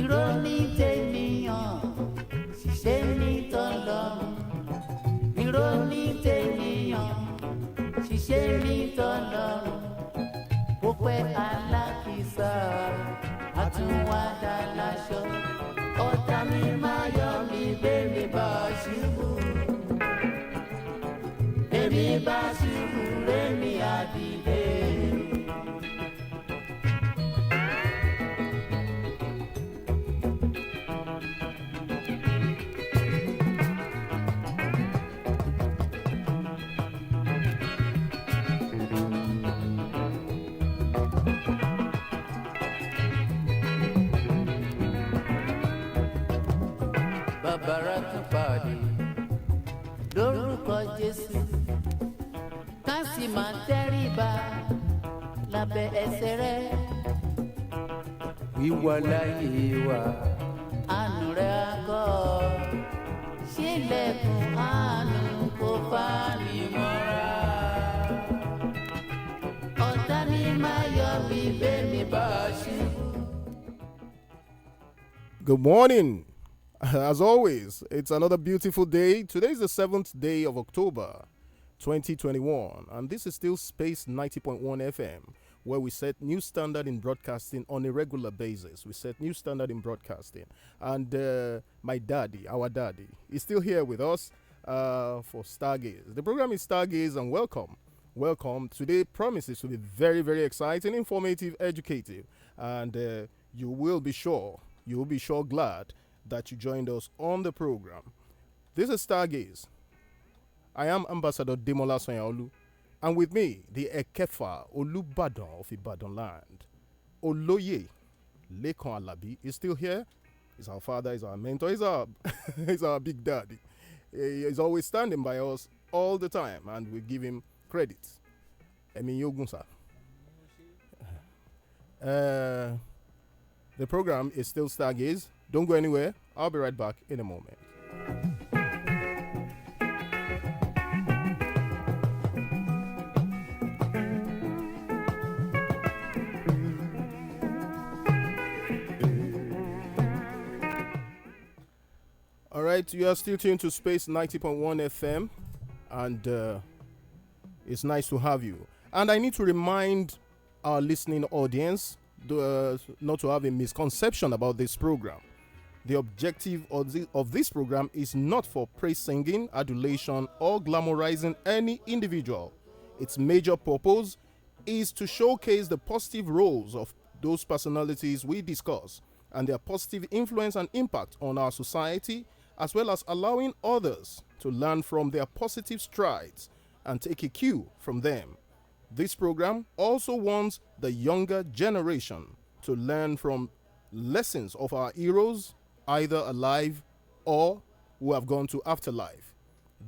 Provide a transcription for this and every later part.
Ìròní tènìyàn, ṣiṣẹ́ ní tọ́lọ́run. Ìròní tènìyàn, ṣiṣẹ́ ní tọ́lọ́run. Ó pẹ́ alákìísà, àtúnwádà láṣọ. Ọ̀tá mi máa yọ mí bẹ́ẹ̀ni bá ṣubú. Èmi bá ṣubú rémi àdìlé. Bàbára tún pàdé lórúkọ Jésù ká sì máa tẹríba lábẹ́ ẹsẹ̀ rẹ̀. Wíwà láyé wa àánú rẹ̀ àgọ́ sílẹ̀kùn àánú kò fà mí mọ́ra. Ọ̀tá mi máa yọ mí bẹ́ẹ̀ mi bá ṣubú. Good morning. As always, it's another beautiful day. Today is the 7th day of October 2021, and this is still Space 90.1 FM, where we set new standard in broadcasting on a regular basis. We set new standard in broadcasting. And my daddy, our daddy, is still here with us for Stargaze. The program is Stargaze, and welcome. Welcome. Today promises to be very, very exciting, informative, educative, and you will be sure glad that you joined us on the program. This is Stargaze. I am Ambassador Demola Sanyaolu, and with me, the Èèkefà Olubadan of Ibadan land. Olóyè Lekan Alabi is still here. He's our father, he's our mentor, he's our big daddy. He's always standing by us all the time, and we give him credit. Emi Yogunsa. The program is still Stargaze. Don't go anywhere. I'll be right back in a moment. All right, you are still tuned to Space 90.1 FM, and it's nice to have you. And I need to remind our listening audience not to have a misconception about this program. The objective of this program is not for praise singing, adulation, or glamorizing any individual. Its major purpose is to showcase the positive roles of those personalities we discuss and their positive influence and impact on our society, as well as allowing others to learn from their positive strides and take a cue from them. This program also wants the younger generation to learn from lessons of our heroes, either alive or who have gone to afterlife.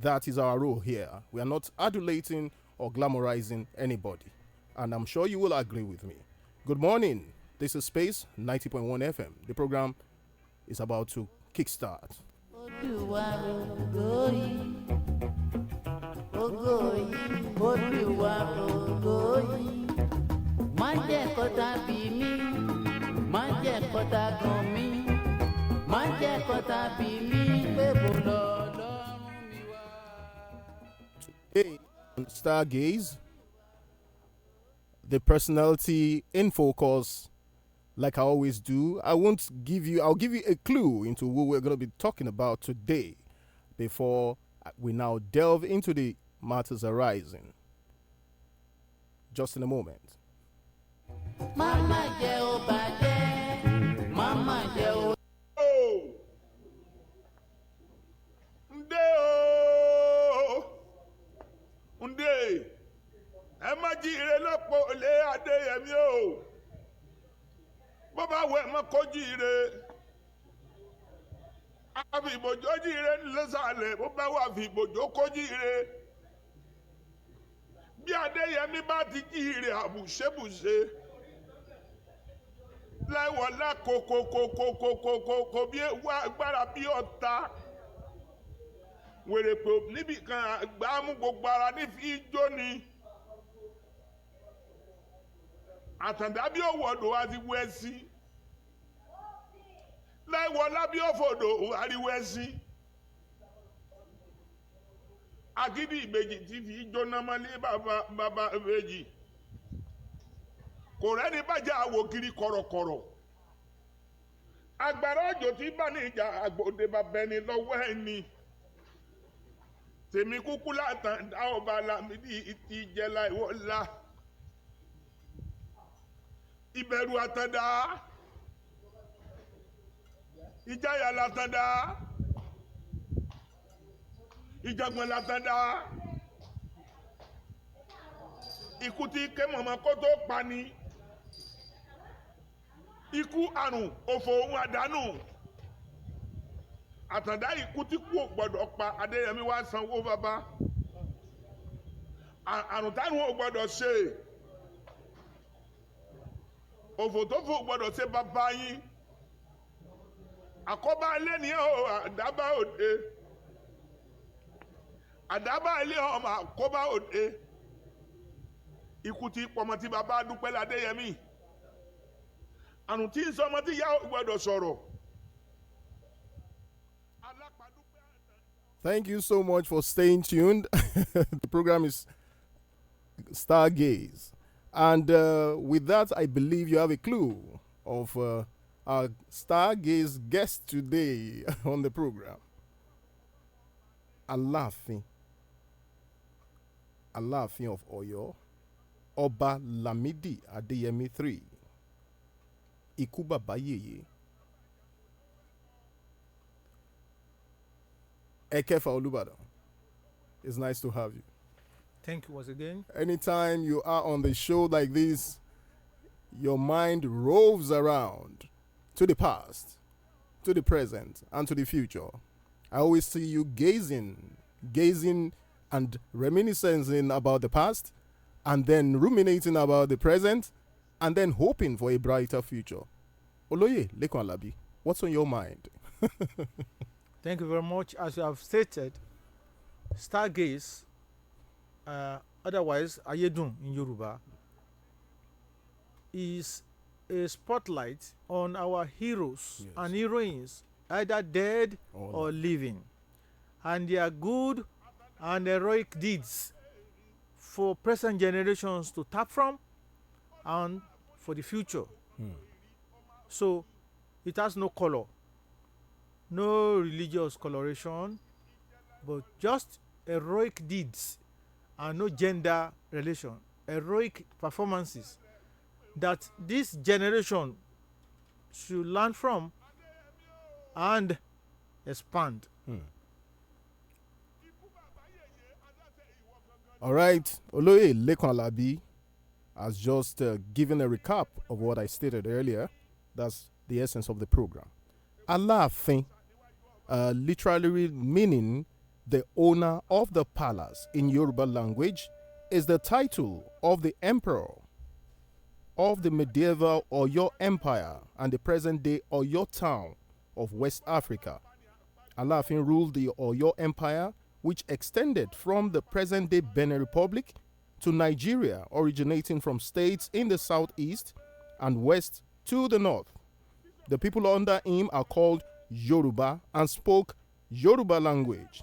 That is our role here. We are not adulating or glamorizing anybody. And I'm sure you will agree with me. Good morning. This is Space 90.1 FM. The program is about to kickstart. Today on Stargaze, the personality in focus, like I always do. I'll give you a clue into who we're going to be talking about today before we now delve into the matters arising. Just in a moment. Mama jẹ́ obade, mama jẹ́ o. Nde, ẹ má jí ire lọ́pọ̀ lé Adéyẹmí o. Bó bá wẹ̀ mọ́ kó jí ire. A fi ìbòjó jí ire lọ́sàlẹ̀, bó bá wà fi ìbòjó kó jí ire. Bí Adéyẹmí bá ti jí ire àbùṣebùṣe. Láìwọ̀lá kòkòkòkòkòkò bí wá agbára bí ọ̀tá. Wèrè pé níbi kan àgbà mú gbogbo ara ní fi jó ni. Àtàndá bí òwòdò àti wẹ́sí. wọ lábí òfòdò ariwo ẹṣin. Agídí ìbejì tí fi jóná mọ́lé bàbá ìbejì. Kò rẹ́ni bàjẹ́ àwò kiri kọ̀rọ̀kọ̀rọ̀. Agbára òjò tí bá ní ìjà àgbòde bàbá ẹni lọ́wọ́ ẹni. Tèmi kúkú látàn dá ọba Lámídì ti jẹ́ láìwọ́lá. Ìbẹ̀rù àtàndá. Ìjáyà látàndá. Ìjàngbọ̀n látàndá. Ikú tí ké mọ̀mọ́ kó tó pa ni. Ikú àrùn òfò ohun àdánù. Àtàndá ikú tí kú ò gbọ́dọ̀ pa Adéyẹmí wá sanwó bàbá. Àrùn tárùn ò gbọ́dọ̀ ṣe. Òfò tó fò gbọ́dọ̀ ṣe bàbá yín. Àkóbá ilé ni ó àdábá òde. Àdábá ilé ọmọ àkóbá òde. Ikú tí pọmọ tí bàbá dúpẹ́ l'Adéyẹmí. Àrùn tí ń sọmọ tí ìyá ò gbọ́dọ̀ sọ̀rọ̀. Thank you so much for staying tuned. The program is Stargaze. And with that, I believe you have a clue of our Stargaze guest today on the program. Alaafin. Alaafin of Oyo. Ọba Lámídì Adéyẹmí III. Ikú bàbá yèyé. Èèkefà Olubadan. It's nice to have you. Thank you once again. Anytime you are on the show like this, your mind roves around to the past, to the present, and to the future. I always see you gazing and reminiscing about the past, and then ruminating about the present, and then hoping for a brighter future. Olóyè Lekan Alabi, what's on your mind? Thank you very much. As you have stated, Stargaze, otherwise Ayedun in Yoruba, is a spotlight on our heroes and heroines, either dead or living, and their good and heroic deeds for present generations to tap from and for the future. So it has no color, no religious coloration, but just heroic deeds and no gender relation, heroic performances that this generation should learn from and expand. All right, Olóyè Lekan Alabi has just given a recap of what I stated earlier. That's the essence of the program. Alaafin, literally meaning the owner of the palace in Yoruba language, is the title of the emperor of the medieval Oyo Empire and the present-day Oyo town of West Africa. Alaafin ruled the Oyo Empire, which extended from the present-day Benin Republic to Nigeria, originating from states in the southeast and west to the north. The people under him are called Yoruba and spoke Yoruba language.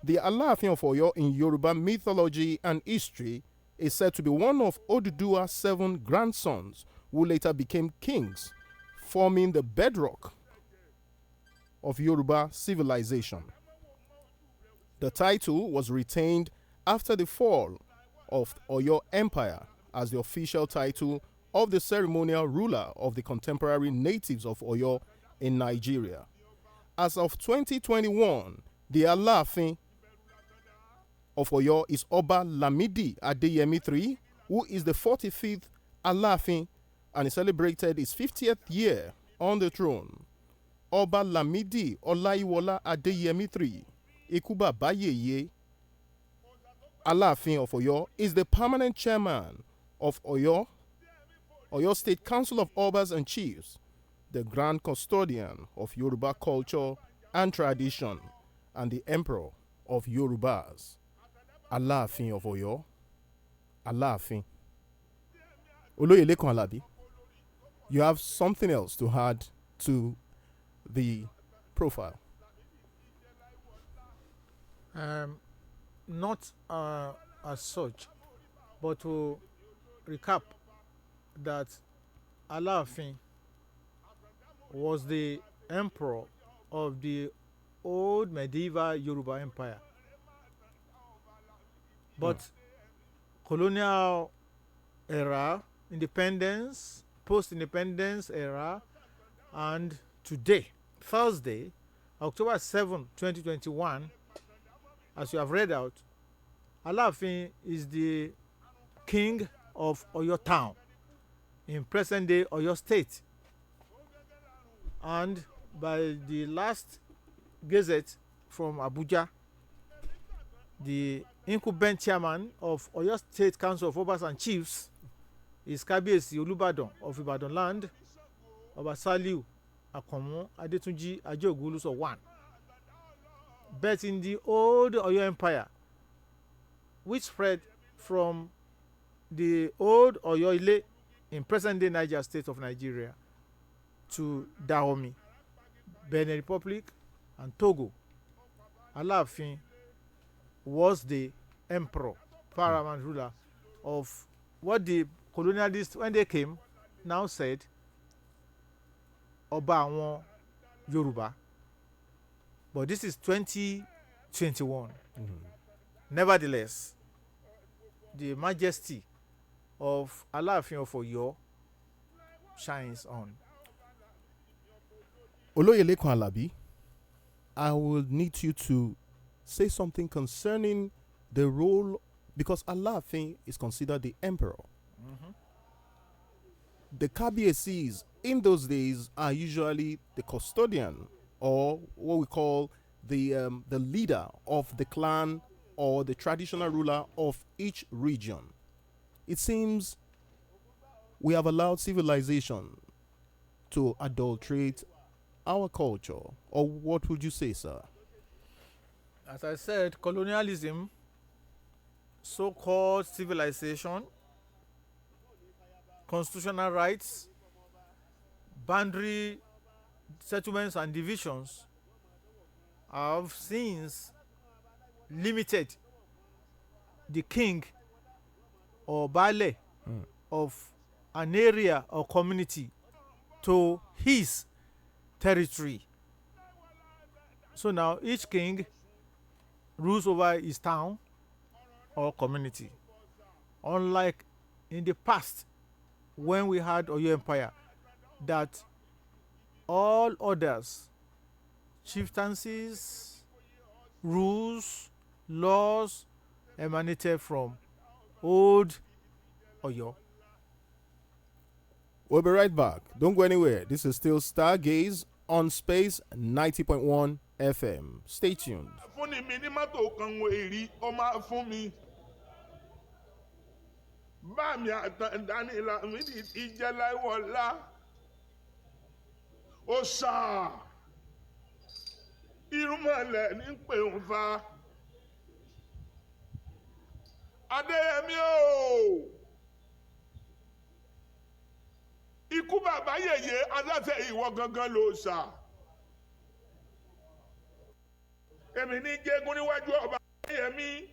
The Alaafin of Oyo in Yoruba mythology and history is said to be one of Oduduwa's 7 grandsons who later became kings, forming the bedrock of Yoruba civilization. The title was retained after the fall of Oyo Empire as the official title of the ceremonial ruler of the contemporary natives of Oyo in Nigeria. As of 2021, the Alaafin of Oyo is Ọba Lámídì Adéyẹmí III, who is the 45th Alaafin and he celebrated his 50th year on the throne. Ọba Lámídì Ọláyíwọlá Adéyẹmí III, Ikú bàbá yèyé Alaafin of Oyo, is the permanent chairman of Oyo State Council of Obas and Chiefs, the grand custodian of Yoruba culture and tradition, and the emperor of Yorubas. Alaafin of Oyo. Alaafin. Olóyè Lekan Alabi, you have something else to add to the profile. Not as such, but to recap that Alaafin was the emperor of the old medieval Yoruba Empire. But colonial era, independence, post-independence era, and today, Thursday, October 7, 2021, as you have read out, Alaafin is the king of Oyo town in present-day Oyo state. And by the last gazette from Abuja, the incumbent chairman of Oyo State Council of Obas and Chiefs is Èèkefà Olubadan of Ibadan land, Oba Saliu Akanmu Adetunji Ajeoguluso 1. But in the old Oyo Empire, which spread from the old Oyo Ile in present-day Niger State of Nigeria to Dahomey, Benin Republic, and Togo, Alaafin was the emperor, paramount ruler of what the colonialists, when they came, now said Ọba àwọn Yoruba. But this is 2021. Nevertheless, the majesty of Alaafin of Oyo shines on. Olóyè Lekan Alabi, I will need you to say something concerning the role, because Alaafin is considered the emperor. The Kabiyesi's in those days are usually the custodian, or what we call the leader of the clan or the traditional ruler of each region. It seems we have allowed civilization to adulterate our culture. Or what would you say, sir? As I said, colonialism, so-called civilization, constitutional rights, boundary settlements and divisions have since limited the king or baale of an area or community to his territory. So now each king rules over his town or community. Unlike in the past, when we had Oyo Empire, that all others, chieftaincies, rules, laws emanated from old Oyo. We'll be right back. Don't go anywhere. This is still Stargaze on Space 90.1 FM. Stay tuned. Fúnni mi ní mọ́tò kan wo èrí, ó máa fún mi. Bá mi àtàndá ní Lámídì Ìjẹ́láìwọ̀lá. Ó sà. Irúnmọ̀lẹ̀ ní pè ń fa. Adéyẹmí o. Ikú bàbá yèyé aláṣẹ ìwọ gangan ló sà. Èmi ní jẹ́gun níwájú ọba Adéyẹmí.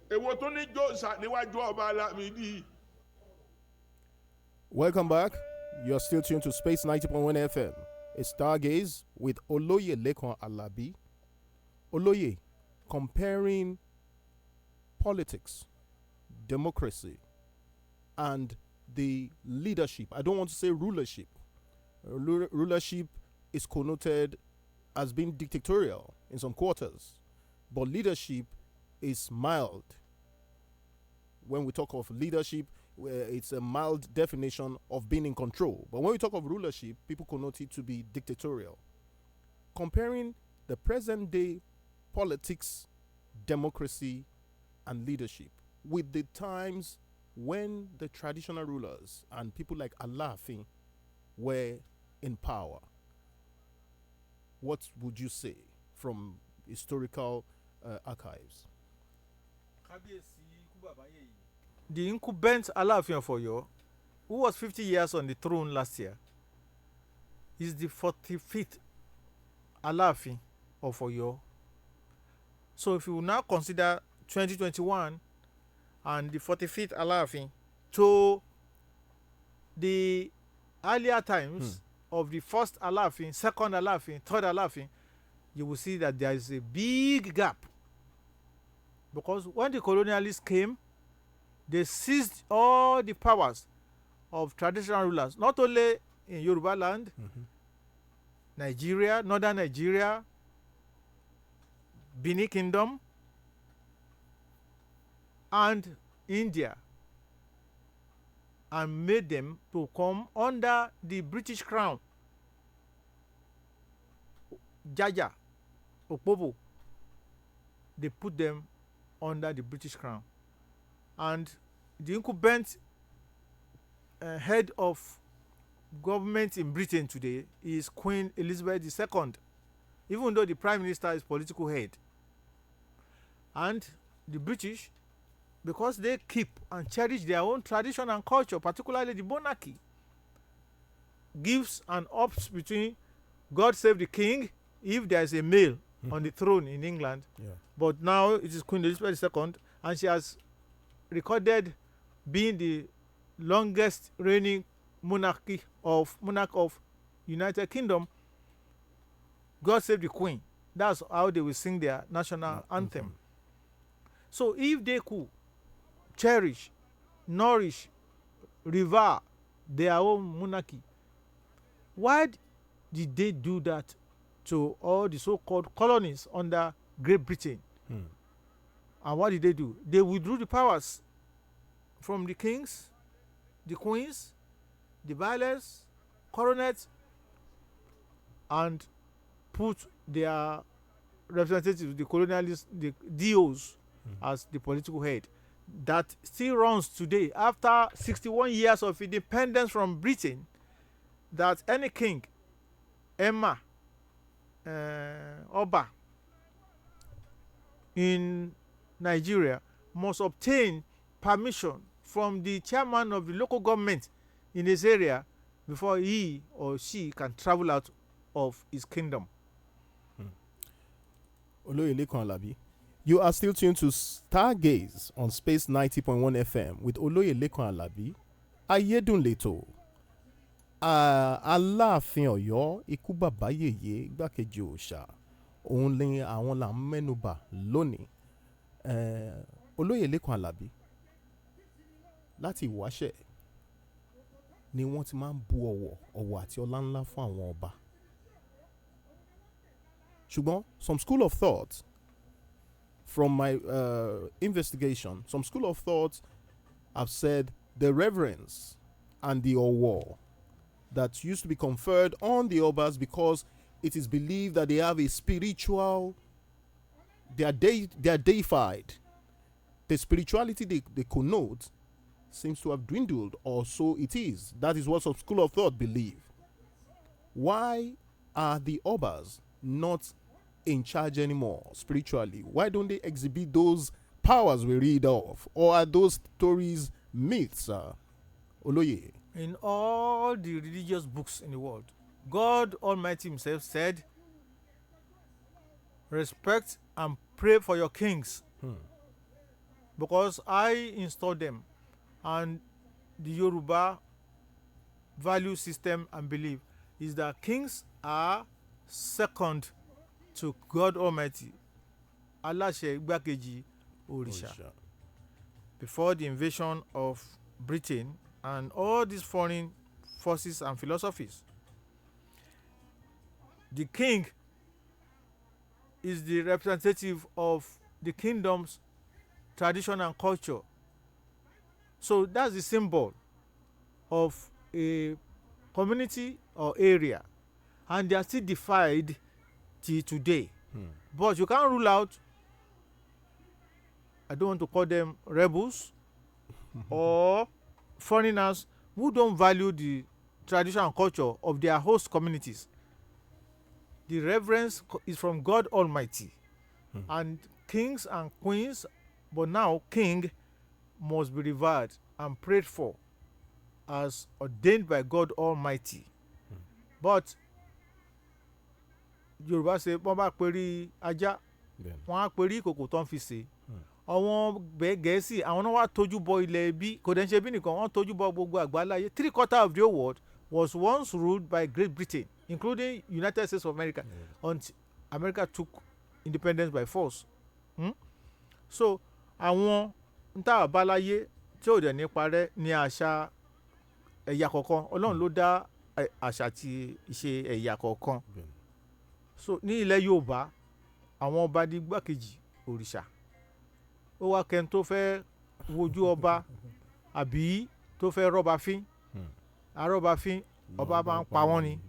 Èwo tó ní jòsà níwájú ọba Lámídì. Welcome back. You're still tuned to Space 90.1 FM. It's Stargaze with Olóyè Lekan Alabi. Olóyè, comparing politics, democracy, and the leadership. I don't want to say rulership. Rulership is connoted as being dictatorial in some quarters, but leadership is mild. When we talk of leadership, it's a mild definition of being in control. But when we talk of rulership, people connote it to be dictatorial. Comparing the present day politics, democracy, and leadership with the times when the traditional rulers and people like Alaafin were in power, what would you say from historical archives? The incumbent Alaafin of Oyo, who was 50 years on the throne last year, is the 45th Alaafin of Oyo. So if you now consider 2021 and the 45th Alaafin to the earlier times of the first Alaafin, second Alaafin, third Alaafin, you will see that there is a big gap. Because when the colonialists came, they seized all the powers of traditional rulers, not only in Yoruba land, Nigeria, northern Nigeria, Benin Kingdom, and India, and made them to come under the British crown. Jaja, Opobo, they put them under the British crown. And the incumbent head of government in Britain today is Queen Elizabeth II, even though the Prime Minister is political head. And the British, because they keep and cherish their own tradition and culture, particularly the monarchy, gives an opt between God save the king if there is a male on the throne in England. But now it is Queen Elizabeth II, and she has recorded being the longest reigning monarch of United Kingdom. God save the Queen. That's how they will sing their national anthem. So if they could cherish, nourish, revere their own monarchy, why did they do that to all the so-called colonies under Great Britain? And what did they do? They withdrew the powers from the kings, the queens, the bailiffs, coronets, and put their representatives, the colonialists, the DOs, as the political head. That still runs today after 61 years of independence from Britain, that any king, Emma, Oba in Nigeria must obtain permission from the chairman of the local government in his area before he or she can travel out of his kingdom. Olóyè Lekan Alabi, you are still tuned to Stargaze on Space 90.1 FM with Olóyè Lekan Alabi. Ayédùn lẹ́tọ̀. Alaafin Ọ̀yọ́, ikú bàbá yèyé, igbákejì òòṣà, òun ni àwọn là ń mẹ́nubà lónìí. Olóyè Lekan Alabi, láti ìwáṣẹ̀ ni wọ́n ti máa ń bu ọ̀wọ̀ àti ọlá ńlá fún àwọn ọba. Ṣùgbọ́n some school of thought, from my investigation, some school of thought have said the reverence and the ọ̀wọ̀ that used to be conferred on the obas, because it is believed that they have a spiritual, they are deified. The spirituality they connote seems to have dwindled, or so it is. That is what some school of thought believe. Why are the obas not in charge anymore spiritually? Why don't they exhibit those powers we read of? Or are those stories myths, Olóyè? In all the religious books in the world, God Almighty himself said, respect and pray for your kings, because I installed them. And the Yoruba value system and belief is that kings are second to God Almighty, Aláṣẹ igbákejì òrìṣà. Before the invasion of Britain and all these foreign forces and philosophies, the king is the representative of the kingdom's tradition and culture. So that's the symbol of a community or area, and they are still defied till today. But you can't rule out, I don't want to call them rebels or foreigners who don't value the tradition and culture of their host communities. The reverence is from God Almighty, and kings and queens, but now king must be revered and prayed for as ordained by God Almighty. But Yorùbá ṣe wọ́n bá perí ajá wọ́n á perí ìkòkò tó ń fi sè. Àwọn Gẹ̀ẹ́sì àwọn náà wá tójú bọ ilẹ̀ bí kò dẹ̀ ń ṣe bí nìkan wọ́n tójú bọ gbogbo àgbáláyé. 3/4 of the whole world was once ruled by Great Britain, including United States of America, until America took independence by force. So àwọn ń tà àbáláyé tí ò dẹ̀ ní parẹ́ ní àṣà ẹ̀yà kọ̀ọ̀kan. Ọlọ́run ló dá àṣà àti ìṣe ẹ̀yà kọ̀ọ̀kan. So ní ilẹ̀ Yorùbá àwọn ọba di gbákejì òrìṣà. Ó wá kẹ́ni tó fẹ́ wojú ọba àbí tó fẹ́ rọ́ba fín. Arọ́ba fín ọba máa ń pa wọ́n ni.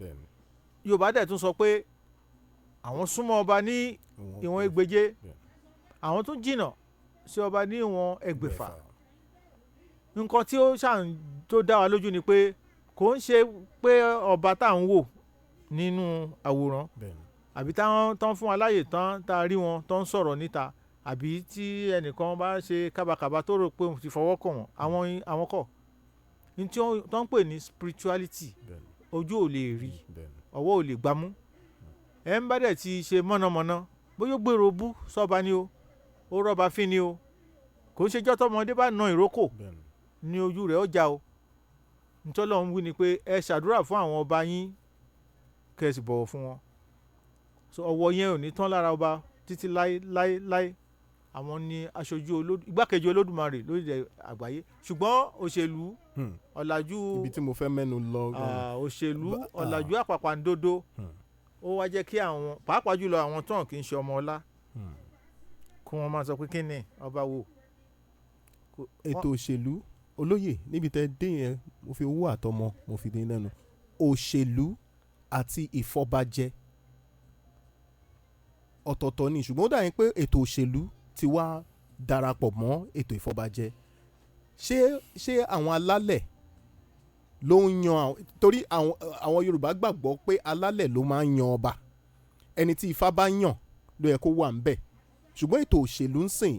Yorùbá dẹ̀ tún sọ pé àwọn súnmọ́ ọba ní ìwọ̀n ẹgbẹ̀je, àwọn tún jìnnà sí ọba ní ìwọ̀n ẹgbẹ̀fà. Nǹkan tí ó ṣàn tó dá wa lójú ni pé kò ń ṣe pé ọba tá à ń wò nínú àwòrán àbí táwọn tán fún wa láyè tán tá a rí wọn tán ń sọ̀rọ̀ níta àbí tí ẹnìkan bá ṣe kábàkàbà tó rò pé òun ti fọwọ́ kàn wọ́n àwọn kọ̀ ní tí wọ́n ń pè ní spirituality. Ojú ò lè rí, ọwọ́ ò lè gbámú. Ẹ ń bá dẹ̀ ti ṣe mọ̀nàmọ́ná bóyá ó gbèrò bú sọ́ba ni o ó rọ́ba fín ni o kò ń ṣe jọ́ tọmọdé bá na ìrókò ní ojú rẹ̀ ọjà o. Nítorí Ọlọ́run wí ni pé ẹ ṣàdúrà fún àwọn ọba yín kẹ́ ẹ sì bọ̀wọ̀ fún wọn. So ọwọ́ yẹn ò ní tán lára ọba títí láé. Àwọn ni aṣojú igbákejì Olódùmarè lórílẹ̀ àgbáyé. Ṣùgbọ́n òṣèlú ọ̀làjú ibi tí mo fẹ́ mẹ́nu lọ. Òṣèlú ọ̀làjú àpàpàǹdodo ó wá jẹ́ kí àwọn pàápàá jùlọ àwọn tán kì í ṣe ọmọ ọlá kí wọ́n máa sọ pé kí ni ọba wo. Ètò òṣèlú olóyè níbi tẹ́ dé yẹn mo fi owó àtọmọ mo fi dín lẹ́nu. Òṣèlú àti ìfọbajẹ ọ̀tọ̀ọ̀tọ̀ ni ṣùgbọ́n ó dà yín pé ètò òṣèlú ti wá darapọ̀ mọ́ ètò ìfọbajẹ. Ṣé àwọn alálẹ̀ ló ń yan torí àwọn Yorùbá gbàgbọ́ pé alálẹ̀ ló máa ń yan ọba, ẹni tí Ifá bá yàn ló yẹ kó wà ńbẹ̀. Ṣùgbọ́n ètò òṣèlú ń sìn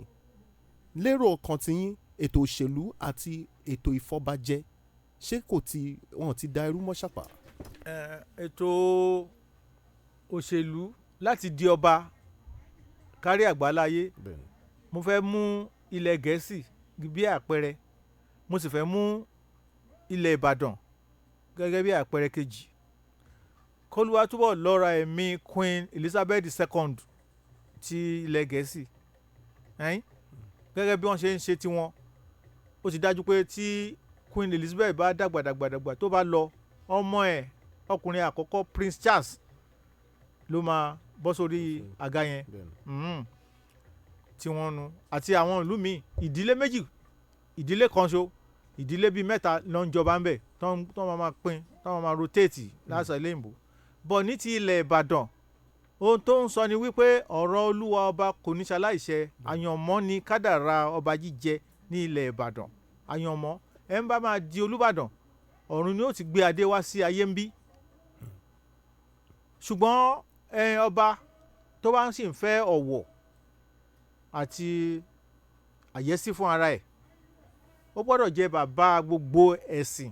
lérò ọkàn tiyín ètò òṣèlú àti ètò ìfọbajẹ ṣé wọn ti da irú mọ́ ṣàpá. Ètò òṣèlú láti di ọba kárí àgbáláyé mo fẹ́ mú ilẹ̀ Gẹ̀ẹ́sì bí àpẹẹrẹ, mo sì fẹ́ mú ilẹ̀ Ìbàdàn gẹ́gẹ́ bí àpẹẹrẹ kejì. K'Olúwa túbọ̀ lọ́ra ẹ̀mí Queen Elizabeth II ti ilẹ̀ Gẹ̀ẹ́sì gẹ́gẹ́ bí wọ́n ṣe ń ṣe tiwọn. Ó ti dájú pé tí Queen Elizabeth bá dàgbàdàgbà tó bá lọ ọmọ ẹ̀ ọkùnrin àkọ́kọ́ Prince Charles ló máa bọ́ sórí àga yẹn tí wọ́n nu àti àwọn ìlú míì ìdílé méjì ìdílé kan ṣo ìdílé bíi mẹ́ta ló ń jọba ń bẹ̀ tó máa pín tó máa rotate láṣà ilé ìbò. Bọ̀ ní ti ilẹ̀ Ìbàdàn ohun tó ń sọ ni wípé ọ̀rọ̀ Olúwa ọba kò ní ṣaláìṣẹ. Àyànmọ́ ni kádàrá ọba jíjẹ ní ilẹ̀ Ìbàdàn. Àyànmọ́ ẹ̀ ń bá máa di Olúbàdàn ọ̀run ni ó ti gbé adé wá sí ayé ń bí. Ṣùgbọ́n ọba tó bá ń sì ń fẹ́ ọ̀wọ̀ àti àyẹ́sí fún ara ẹ̀ ó gbọ́dọ̀ jẹ́ bàbá gbogbo ẹ̀sìn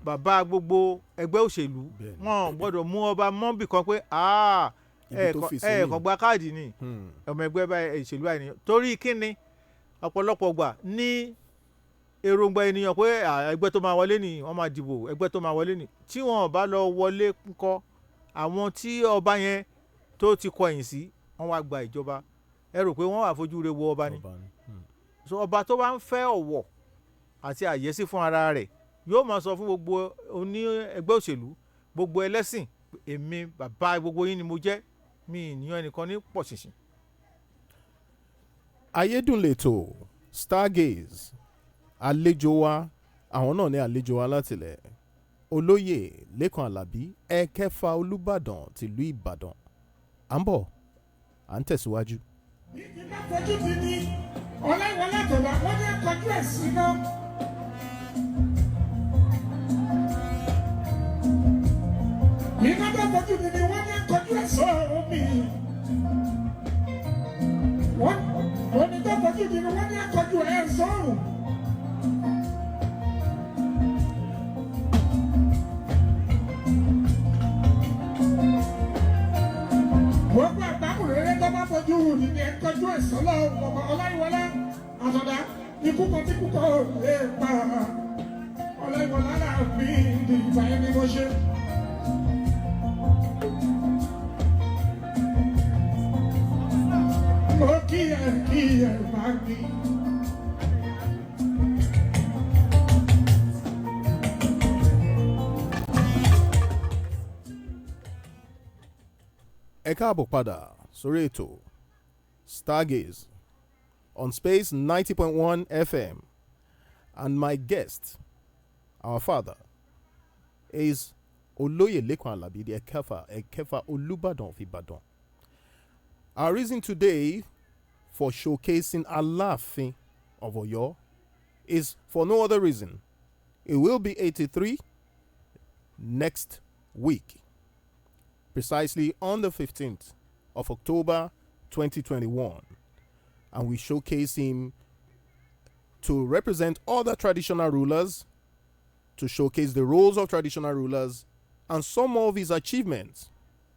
bàbá gbogbo ẹgbẹ́ òṣèlú. Wọ́n gbọ́dọ̀ mú ọba mọ́bì kan pé ẹ̀ẹ̀kan gba káàdì ni ọmọ ẹgbẹ́ ìṣèlú àìní torí kíni ọ̀pọ̀lọpọ̀ gbà ní èròǹgbà ènìyàn pé ẹgbẹ́ tó máa wọlé ni wọ́n máa dìbò ẹgbẹ́ tó máa wọlé ni tí wọ́n bá lọ wọlé ńkọ́ àwọn tí ọba yẹn tó ti kọ̀yìn sí wọ́n wá gba ìjọba ẹ rò pé wọ́n wà fojú re wo ọba ni. So ọba tó bá ń fẹ́ ọ̀wọ̀ àti àyẹ́sí fún ara rẹ̀ yóò máa sọ fún gbogbo oní ẹgbẹ́ òṣèlú gbogbo ẹlẹ́sìn èmi bàbá gbogbo yín ni mo jẹ́ mi ìníyàn ẹnìkan ní pọ̀ṣìṣìn. Ayédùnlẹ̀tò Stargaze àlejò wa àwọn náà ní àlejò wa látilẹ̀ Olóyè Lekan Alabi Èèkefà Olubadan tìlú Ìbàdàn. À ń bọ̀ à ń tẹ̀síwájú. ìgbà fojú ti ní ọ̀làwọlé tòlá wọ́n ní kọjú ẹ̀ sí náà. ìgbà tó fojú ti ní wọ́n ní kọjú ẹ̀ sọ̀rọ̀ mi. wọ́n ní tó fojú ti ní wọ́n ní kọjú ẹ̀ sọ̀rọ̀. fojú ní ẹ̀kọ́jú ẹ̀sán lọ́wọ́ ọmọ Ọláyíwọlá àtọ̀dá ikú kan tí kúkọ́ lè pa Ọláyíwọlá Alaafin ní ìgbà yẹn ni mo ṣe. Mo kí ẹ máa gbé. Ẹ káàbọ̀ padà sórí ètò Stargaze on Space 90.1 FM, and my guest, our father, is Olóyè Lekan Alabi, the Èèkefà Olubadan of Ibadan. Our reason today for showcasing Alaafin of Oyo is for no other reason. It will be 83 next week, precisely on the 15th of October 2021. And we showcase him to represent other traditional rulers, to showcase the roles of traditional rulers and some of his achievements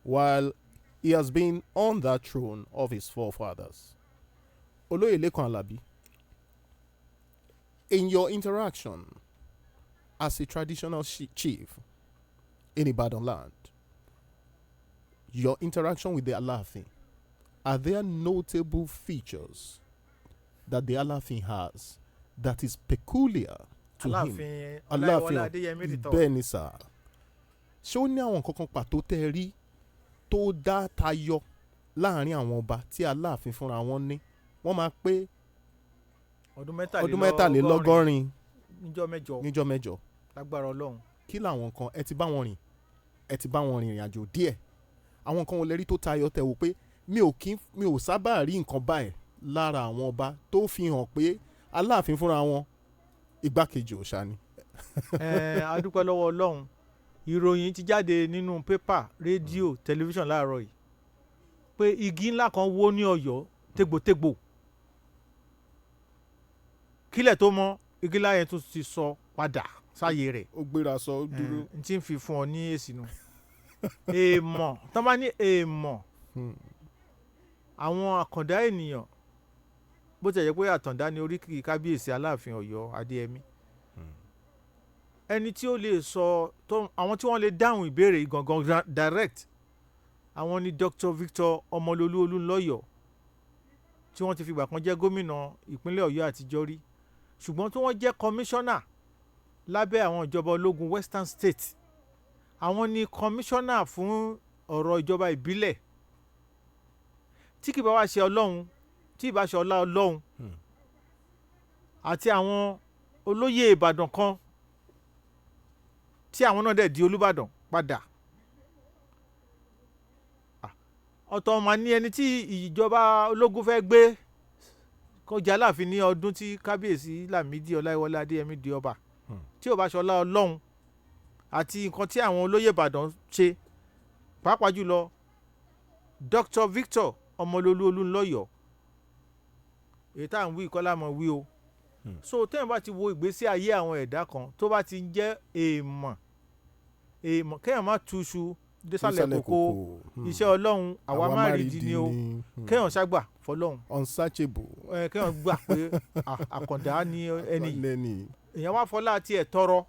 while he has been on that throne of his forefathers. Olóyè Lekan Alabi, in your interaction as a traditional chief in Ibadan land, your interaction with the Alaafin, are there notable features that the Alaafin has that is peculiar to him? Alaafin bẹ́ẹ̀ni sà. Ṣé ó ní àwọn kankan pàtó tẹ́ rí tó dá tayọ láàrin àwọn ọba tí Alaafin fúnra wọn ní? Wọ́n máa pé ọdún mẹ́tàlélọ́gọ́rin níjọ́ mẹ́jọ. Lágbára Ọlọ́run. Kí làwọn kan ẹ ti bá wọn rìn ìrìn àjò díẹ̀? Àwọn kan ò lè rí tó tayọ tẹ̀ wò pé mi ò sábà rí nǹkan báyìí lára àwọn ọba tó fi hàn pé Aláàfin fúnra wọn igbákejì òòṣà ni. A dúpẹ́ lọ́wọ́ Ọlọ́run. Ìròyìn ti jáde nínú pépà, rédíò, tẹlifíṣàn láàárọ̀ yìí pé igi ńlá kan wó ní Ọ̀yọ́ tégbòtégbò. Kílẹ̀ tó mọ́, igi ńlá yẹn tún ti sọ padà sáyé rẹ̀. Ó gbéra sọ ó dúró. N tí ń fi fún ọ ní èsì nu. Èèmọ̀ tán bá ní èèmọ̀ àwọn àkàndá ènìyàn, bó ti jẹ́ pé àtàndá ni oríkì kábíyèsí Aláàfin Ọ̀yọ́ Adéyẹmí, ẹni tí ó lè sọ àwọn tí wọ́n lè dáhùn ìbéèrè gangan direct, àwọn ni Dr. Victor Ọmọlolú Olúnlọ́yọ̀, tí wọ́n ti fìgbà kan jẹ́ gómìnà ìpínlẹ̀ Ọ̀yọ́ àtijọ́ rí, ṣùgbọ́n tí wọ́n jẹ́ kọmíṣánná lábẹ́ àwọn ìjọba ológun Western State. Àwọn ni kọmíṣánná fún ọ̀rọ̀ ìjọba ìbílẹ̀. Tí kì bá wá ṣe Ọlọ́run, tí ìbá ṣe ọlá Ọlọ́run àti àwọn olóyè Ìbàdàn kan tí àwọn náà dẹ̀ di Olúbàdàn padà. Ọ̀tọ̀ mà ní ẹni tí ìjọba ológun fẹ́ gbé kọjá Aláàfin ní ọdún tí kábíyèsí Lámídì Ọláyíwọlá Adéyẹmí di ọba. Tí ò bá ṣe ọlá Ọlọ́run àti nǹkan tí àwọn olóyè Ìbàdàn ṣe, pàápàá jùlọ Dr. Victor Ọmọlolú Olúnlọ́yọ̀, èyí tá à ń wí kọ́lá mọ̀ wí o. So tẹ́yìn bá ti wo ìgbésí ayé àwọn ẹ̀dá kan tó bá ti ń jẹ́ èèmọ̀ kéèyàn má túṣu désàlẹ̀ kókó, iṣẹ́ Ọlọ́run àwa má rí di ni o, kéèyàn ṣàgbà fọlọ́run. Unsearchable. Kéèyàn gbà pé àkàndá ni ẹni èèyàn wá fọlá tiẹ̀ tọrọ.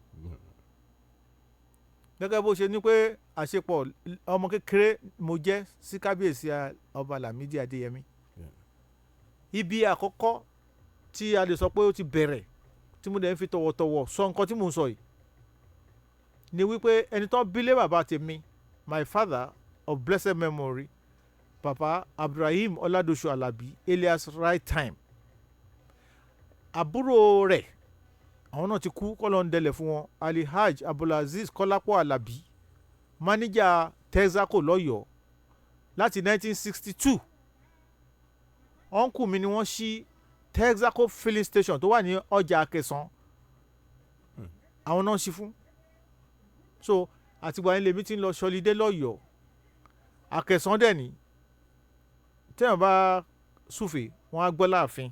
Gẹ́gẹ́ bó ṣe ní pé àṣepọ̀ ọmọ kékeré mo jẹ́ sí kábíyèsí ọba Lámídì Adéyẹmí. Ibi àkọ́kọ́ tí a lè sọ pé ó ti bẹ̀rẹ̀, tí mo dẹ̀ ń fi tọ̀wọ̀tọ̀wọ̀ sọ nǹkan tí mò ń sọ yìí, ni wípé ẹni tó bí lé bàbá tèmi, my father of blessed memory, Papa Abdulrahim Oladosu Alabi alias Right Time, àbúrò rẹ̀, àwọn náà ti kú kọ́lọ́ ń dẹlẹ̀ fún wọn, Alhaj Abdulaziz Kọ́lápọ̀ Alabi, máníjà Texaco lọ́yọ̀ọ́ láti 1962. Ọ̀nkù mi ni wọ́n ṣí Texaco filling station tó wà ní ọjà Akẹsàn, àwọn náà ṣí fún. So àtìgbà yẹn lèmi ti ń lọ ṣọlidé lọ́yọ̀ọ́. Akẹsàn dẹ̀ ní tẹ́yàn bá súfè wọ́n á gbọ́ láàfin,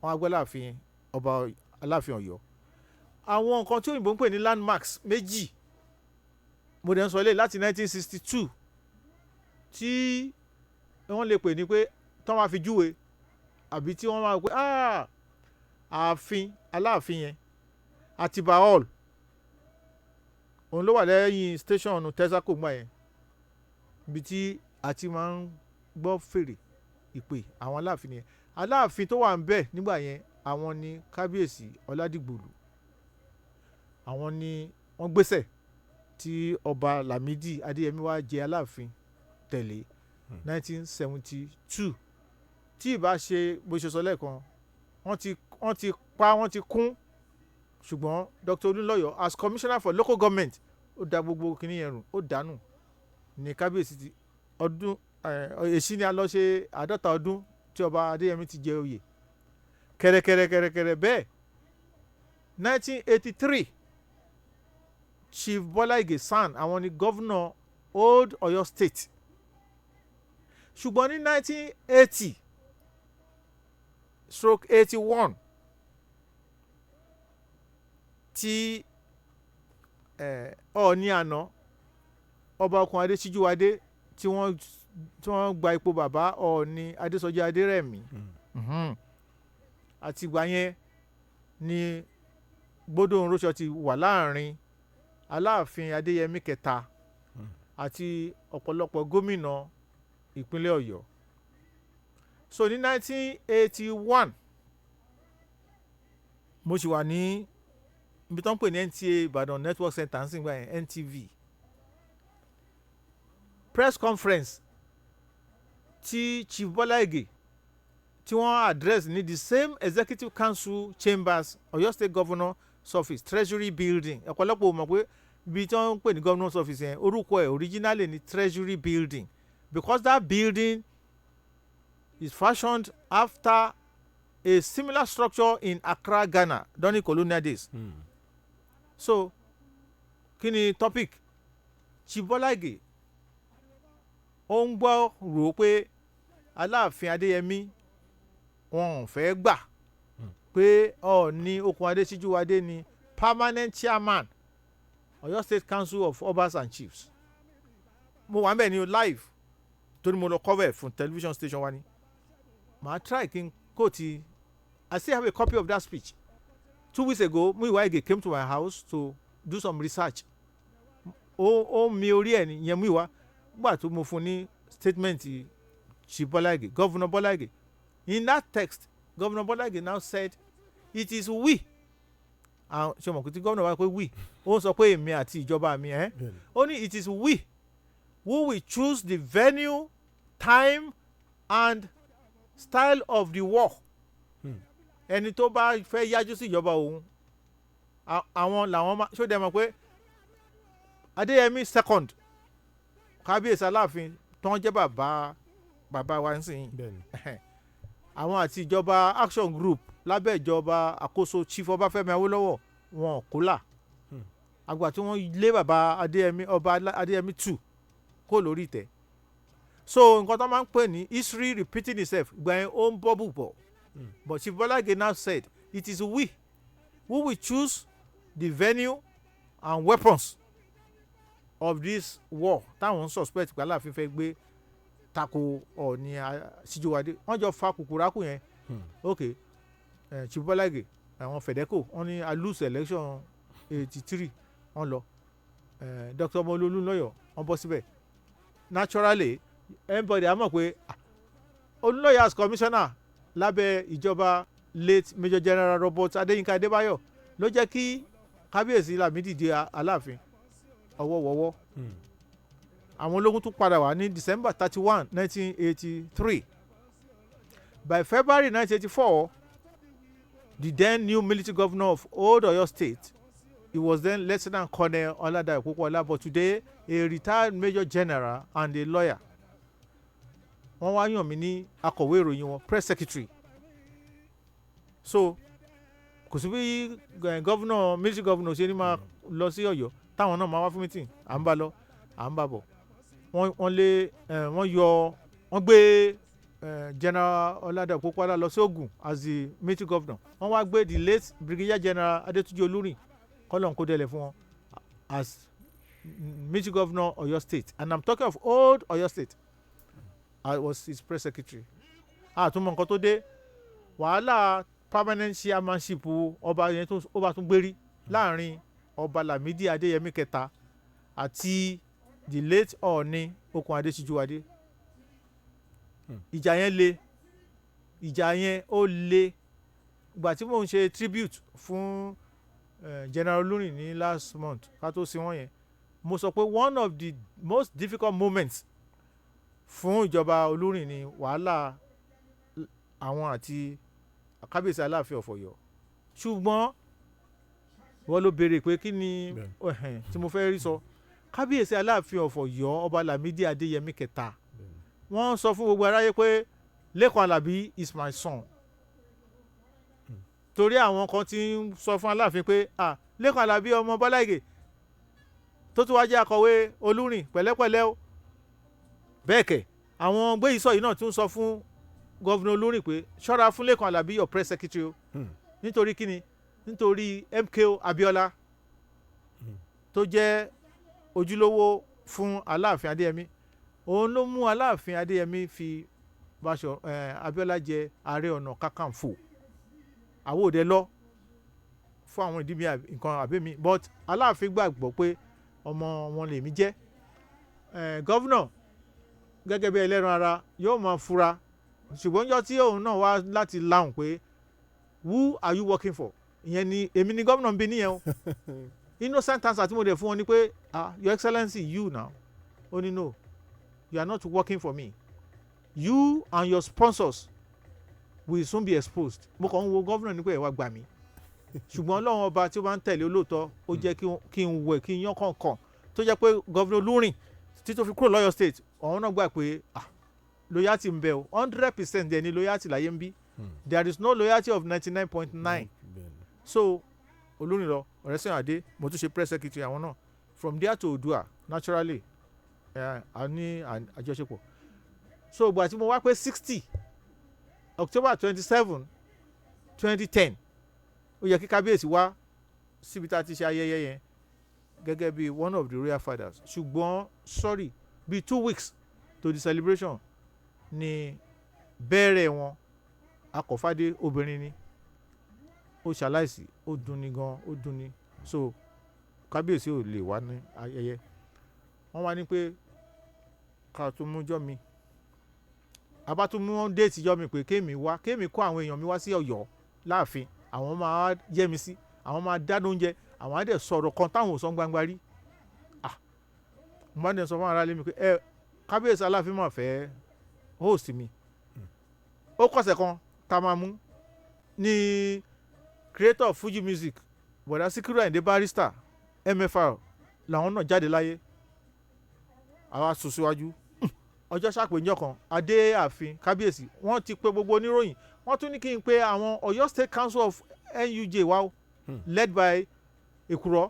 wọ́n á gbọ́ láàfin ọba Aláàfin Ọ̀yọ́. Àwọn nǹkan tí òyìnbó ń pè ní landmarks méjì mo dẹ̀ ń sọ eléyìí láti 1962 tí wọ́n lè pè ní pé tí wọ́n máa fi júwe àbí tí wọ́n máa pè ààfin Aláàfin yẹn Àtìbà hall òun ló wà lẹ́yìn station Texaco gbà yẹn ibi tí a ti máa ń gbọ́ fèrè ìpè àwọn Aláàfin yẹn. Aláàfin tó wà ń bẹ̀ nígbà yẹn àwọn ni kábíyèsí Ọládìgbòlù, àwọn ni wọ́n gbéṣẹ̀ tí ọba Lámídì Adéyẹmí wá jẹ Aláàfin tẹ̀lé 1972. tí ìbá ṣe bó ṣe sọ lẹ́ẹ̀kan wọ́n ti kún, ṣùgbọ́n Dr. Olúnlọ́yọ̀ as commissioner for local government ó da gbogbo kìíní yẹn rùn, ó dànù ní kábíyèsí ti ọdún èsì ni a lọ ṣe 50 ọdún tí ọba Adéyẹmí ti jẹ oyè kẹrẹkẹrẹ bẹ́ẹ̀. 1983 Chief Bọ́lá Ìgè San àwọn ni governor Old Ọ̀yọ́ State, ṣùgbọ́n ní 1980/81 tí Ọọ̀ni àná ọba ọkùnrin Adésíjúwadé tí wọ́n gba ipò bàbá Ọọ̀ni Adésọjí Adérẹ̀mí àtìgbà yẹn ni gbódò ńrọ́ṣọ ti wà láàrin Aláàfin Adéyẹmí kẹta àti ọ̀pọ̀lọpọ̀ gómìnà ìpínlẹ̀ Ọ̀yọ́. So ní 1981 mo sì wà ní ibi tó ń pè ní NTA Ìbàdàn Network Center ń sìn gbà yẹn NTV press conference tí Chief Bọ́lá Ìgè tí wọ́n address ní the same Executive Council Chambers Ọ̀yọ́ State Governor's Office Treasury Building. Ọ̀pọ̀lọpọ̀ mọ̀ pé ibi tí wọ́n ń pè ní Governor's Office yẹn orúkọ ẹ̀ originally ní Treasury Building because that building is fashioned after a similar structure in Accra, Ghana during colonial days. So kí ni topic? Chief Bọ́lá Ìgè ó ń gbọ́ rò pé Aláàfin Adéyẹmí wọn ò fẹ́ gbà pé Ọọ̀ni Okùn Adésíjúwadé ni permanent chairman Ọ̀yọ́ State Council of Obas and Chiefs. Mo wà ńbẹ̀ ní live torí mo lọ cover fún television station wa ni. Màá try kí n quote. I still have a copy of that speech. 2 weeks ago Múyìwá Ìgè came to my house to do some research. Ó mi orí ẹ̀ ní yẹn Múyìwá gbà tó mo fún ní statement Chief Bọ́lá Ìgè, Governor Bọ́lá Ìgè. In that text, Governor Bọ́lá Ìgè now said, it is we. Ṣé mo kò tí gómìnà wá pé we? Ó sọ pé èmi àti ìjọba mi Only it is we who will choose the venue, time and style of the war. Ẹni tó bá fẹ́ yájú sí ìjọba òun àwọn làwọn máa ṣó dẹ̀ mọ̀ pé Adéyẹmí second kábíyèsí Aláàfin tó ń jẹ́ bàbá wa nísìnyí àwọn àti ìjọba action group lábẹ́ ìjọba àkóso Chief Ọbáfẹ́mi Awólọ́wọ̀ wọn kólà àgbà tí wọ́n lé bàbá Adéyẹmí ọba Adéyẹmí 2 kó lórí ìtẹ́. So nǹkan tó máa ń pè ní history repeating itself ìgbà yẹn ó ń bọ́ bùbọ̀. But Chief Bọ́lá Ìgè now said it is we who will choose the venue and weapons of this war táwọn suspect pé Aláàfin fẹ́ gbé tako Ọọ̀ni Síjúwadé. Wọ́n jọ fa kùkùrákù yẹn. Okay, Chief Bọ́lá Ìgè àwọn Fedeco wọ́n ní a lose election 83 wọ́n lọ. Dr. Olúnlọ́yọ̀ wọ́n bọ́ síbẹ̀. Naturally everybody á mọ̀ pé Olúnlọ́yọ̀ as commissioner lábẹ́ ìjọba late Major General Robert Adéyínká Adébáyọ̀ ló jẹ́ kí kábíyèsí Lámídì di Aláàfin ọwọ́wọ́wọ́. Àwọn ológun tún padà wá ní December 31, 1983. By February 1984, the then new military governor of Old Ọ̀yọ́ State, he was then Lieutenant Colonel Oladayo Popola, but today a retired Major General and a lawyer. Wọ́n wá yàn mí ní akọ̀wé ìròyìn wọn press secretary. So kò sí bí governor military governor ṣe ní máa lọ sí Ọ̀yọ́ táwọn náà máa wá fún meeting à ń bá lọ à ń bá bọ̀. Wọ́n gbé General Oladayo Popola lọ sí Ògùn as the military governor. Wọ́n wá gbé the late Brigadier General Adétúnjì Olúrìn kọ́lọ̀ ń kó délẹ̀ fún wọn as military governor Ọ̀yọ́ State, and I'm talking of Old Ọ̀yọ́ State. I was his press secretary. Àtúmọ̀ nǹkan tó dé wàhálà permanent chairmanship ọba yẹn ó bá tún gbérí láàrin ọba Lámídì Adéyẹmí kẹta àti the late Ọọ̀ni Okùn Adéṣíjúwadé. Ìjà yẹn ó le ìgbà tí mò ń ṣe tribute fún General Olúrin ní last month ká tó sí wọ́n yẹn mo sọ pé one of the most difficult moments fún ìjọba Olúrin ni wàhálà àwọn àti kábíyèsí Aláàfin of Ọ̀yọ́ ṣùgbọ́n wọ́n ló béèrè pé kí ni tí mo fẹ́ rí sọ kábíyèsí Aláàfin of Ọ̀yọ́ ọba Lámídì Adéyẹmí kẹta wọ́n sọ fún gbogbo aráyé pé Lekan Alabi is my son torí àwọn kan ti ń sọ fún Aláàfin pé Lekan Alabi ọmọ Bọ́lá Ìgè tó tún wá jẹ́ akọ̀wé Olúrin pẹ̀lẹ́pẹ̀lẹ́ o bẹ́ẹ̀ kẹ̀ àwọn gbéyìísọ yìí náà tún sọ fún gọ́vùnà Olúrin pé ṣọ́ra fún Lekan Alabi your press secretary o nítorí kíni nítorí MKO Abiola tó jẹ́ ojúlówó fún Aláàfin Adéyẹmí òun ló mú Aláàfin Adéyẹmí fi Abiola jẹ Ààrẹ Ọ̀nà Kakanfò àwòdẹ lọ fún àwọn ìdí mi nǹkan àbẹ́mi but Aláàfin gbàgbọ́ pé ọmọ wọn lèmi jẹ́ gọ́vùnà gẹ́gẹ́ bí ẹlẹ́ran ara yóò máa fura ṣùgbọ́n yọ tí òun náà wá láti láhùn pé who are you working for ìyẹn ni èmi ni gọ́vùnà ń bí níyẹn o innocent answer tí mo dẹ̀ fún wọn ni pé your excellency you now ó ní no you are not working for me you and your sponsors will soon be exposed mo kàn ń wo gọ́vùnà ní pé ẹ̀ wá gbà mí ṣùgbọ́n Ọlọ́run ọba tí ó bá ń tẹ̀lé olóòótọ́ ó jẹ́ kí n wẹ̀ kí n yán kọ̀ọ̀kan tó jẹ́ pé gọ́vùnà Olúrin tí tó fi kúrò lọ́yọ̀ state ọ̀hún náà gbà pé loyalty ń bẹ o 100% dẹ̀ ni loyalty láyé ń bí there is no loyalty of 99.9 so Olúrin lọ Ọ̀rẹ́sẹ̀yìn Adé mo tún ṣe press secretary àwọn náà from there to Oòduà naturally a ní àjọṣepọ̀ so ìgbà tí mo wá pé 60 October 27 2010 ó yẹ kí kábíyèsí wá síbi tá a ti ṣe ayẹyẹ yẹn gẹ́gẹ́ bí one of the royal fathers ṣùgbọ́n sorry bí 2 weeks to the celebration ni bẹ́ẹ̀rẹ̀ wọn akọ̀fádé obìnrin ni ó ṣaláìsí ó dunni gan ó dunni so kábíyèsí ò lè wá ní ayẹyẹ wọ́n wá ní pé ká tún mú jọ́ mi abá tún mú déètì jọ́ mi pé kémi kó àwọn èèyàn mi wá sí Ọ̀yọ́ láàfin àwọn máa yẹ mi sí àwọn máa dáná oúnjẹ àwọn á dẹ̀ sọ̀rọ̀ kan táwọn ò sọ gbangba rí mo bá dẹ̀ sọ fún ara lé mi pé kábíyèsí Aláàfin máa fẹ́ host mi ó kọ̀sẹ̀ kan tá a máa mú ní creator of Fuji music bọ̀dá Síkírù Àyìndé Barrister MFR làwọn náà jáde láyé àwa sùn síwájú ọjọ́ ṣàpèjọ kan adé ààfin kábíyèsí wọ́n ti pe gbogbo oníròyìn wọ́n tún ní kí n pe àwọn Ọ̀yọ́ State Council of NUJ wa led by Èkùrọ́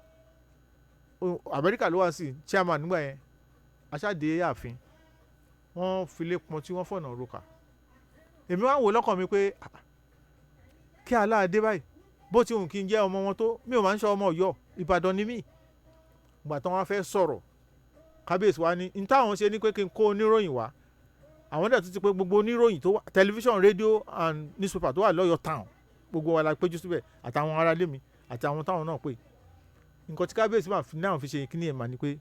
Amẹ́ríkà ló wá sí chairman nígbà yẹn aṣáde ààfin wọ́n filé pọn tí wọ́n fọ̀nà roka èmi wá ń wò lọ́kàn mi pé kí aláàdé báyìí bó ti hùn kí n jẹ́ ọmọ wọn tó mi ò máa ń ṣe ọmọ Ọ̀yọ́ Ìbàdàn ni mí ìgbà tán wọ́n fẹ́ sọ̀rọ̀ kábíyèsí wa ní n táwọn ṣe ní pé kí n kó oníròyìn wá àwọn dẹ̀ tún ti pé gbogbo oníròyìn tó wà tẹlifíṣàn rédíò and newspaper tó wà lọ́yọ̀ town gbogbo wa la péjú síbẹ̀ àtàwọn aráalé mi àti àwọn táwọn náà pè nǹkan tí kábíyèsí náà fi ṣe kíní ẹ̀ mà ní pé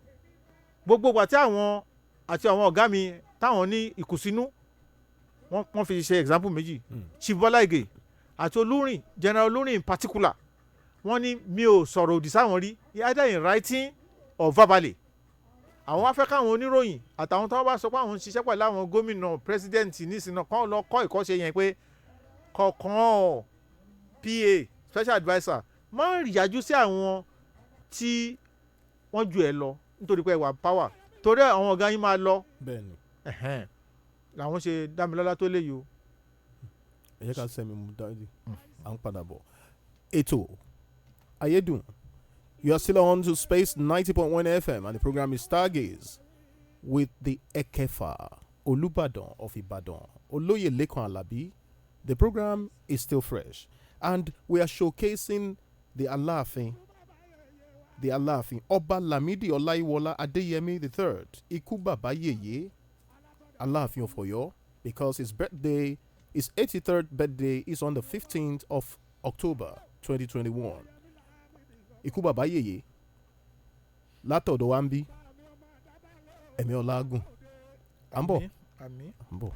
gbogbo ìgbà tí àwọn àti àwọn ọ̀gá mi táwọn ní ìkùnsínú wọ́n fi ṣe example méjì Chief Bọ́lá Ìgè àti Olúrin General Olúrin in particular wọ́n ní mi ò sọ̀rọ̀ òdì sáwọn rí either in writing or verbally àwọn wá fẹ́ káwọn oníròyìn àtàwọn tó bá sọ pé àwọn ń ṣiṣẹ́ pẹ̀lú àwọn gómìnà president nísìnyí kan lọ kọ́ ìkọ́ṣe yẹn pé kọ̀ọ̀kan PA special adviser máa ń yájú sí àwọn tí wọ́n ju ẹ̀ lọ nítorí pé wà power torí àwọn ọ̀gá yín máa lọ làwọn ṣe dámilọ́lá tó léyìí o. ẹ jẹ́ ká sẹ́mi mú dájú à ń padà bọ̀ ètò ayédùn. You are still on to Space 90.1 FM and the program is Stargaze with the Èèkefà Olubadan of Ibadan, Olóyè Lekan Alabi. The program is still fresh and we are showcasing the Alaafin, Ọba Lámídì Ọláyíwọlá Adéyẹmí III, Ikú Bàbá Yèyé, Alaafin of Oyo, because his 83rd birthday is on the 15th of October 2021. Ikú bàbá yèyé látọ̀dọ̀ wa ń bí ẹ̀mí ọlágùn. À ń bọ̀. Àmín. À ń bọ̀.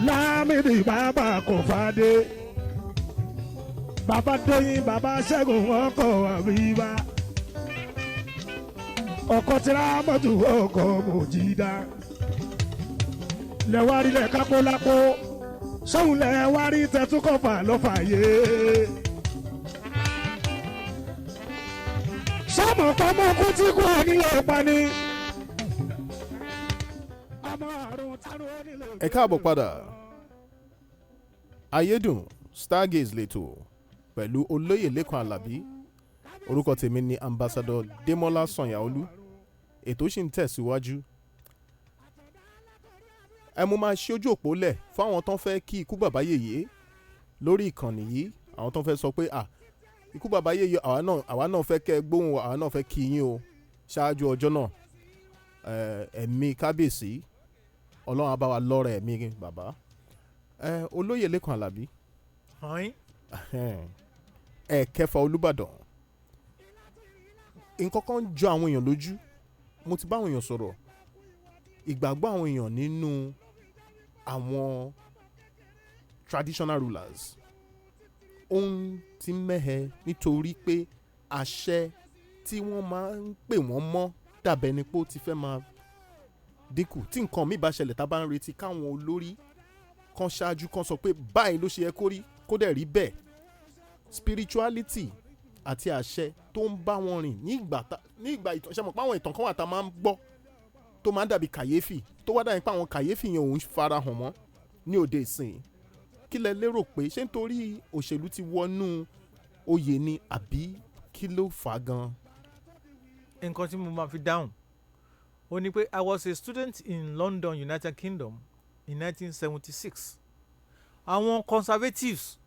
Lámìdí bàbá kò fàdé. Bàbá Tóyìn bàbá Ṣẹ́gun ọkọ̀ àríwá. Ọkọ̀ tíra mọ́tò ọkọ̀ Mòjídá. Lẹ́wárí lẹ̀ kápólápó. Sọ́hun lẹ́wárí tẹ̀túkọ̀fà lọ́fàyè. Sọ́mọ̀ pamọ́ kú tí kú nílé pani. Ọmọ àrùn tánú nílé. Ẹ káàbọ̀ padà. Ayédùn Stargaze lẹ́tọ̀ pẹ̀lú Olóyè Lekan Alabi. Orúkọ tèmi ni Ambassador Demola Sanyaolu. Ètò ṣì ń tẹ̀síwájú. Mo máa ṣí ojú òpó lẹ̀ fáwọn tó ń fẹ́ kí ikú bàbá yèyé lórí ìkànnì yìí. Àwọn tó ń fẹ́ sọ pé ikú bàbá yèyé àwa náà fẹ́ kẹ́ gbóhùn, àwa náà fẹ́ kí yín o ṣáájú ọjọ́ náà. Ẹ̀mí kábíyèsí Ọlọ́run á bá wa lọ́rẹ̀ ẹ̀mí bàbá. Olóyè Lekan Alabi. Èèkefà Olubadan. Nǹkan kan jọ àwọn èèyàn lójú. Mo ti bá àwọn èèyàn sọ̀rọ̀. Ìgbàgbọ́ àwọn èèyàn nínú àwọn traditional rulers ohun ti mẹ́hẹ nítorí pé àṣẹ tí wọ́n máa ń pè wọ́n mọ́ dàbẹ̀ ni pé ó ti fẹ́ máa dínkù. Tí nǹkan mi bá ṣẹlẹ̀ tá bá ń retí káwọn olórí kan ṣáájú kan sọ pé báyìí ló ṣe yẹ kó rí kó dẹ̀ rí bẹ́ẹ̀. Spirituality àti àṣẹ tó ń bá wọn rìn ní ìgbà ìtàn ṣe mọ̀ pé àwọn ìtàn kan wà tá máa ń gbọ́ tó máa ń dàbí kàyéfì tó wá dàbí pé àwọn kàyéfì yẹn òun fara hàn mọ́ ní òde ìsìn. Kí lẹ lérò pé ṣé nítorí òṣèlú ti wọnú oyè ni àbí kí ló fà á gan? Nǹkan tí mo máa fi dáhùn ó ní pé I was a student in London, United Kingdom in 1976. Àwọn conservatives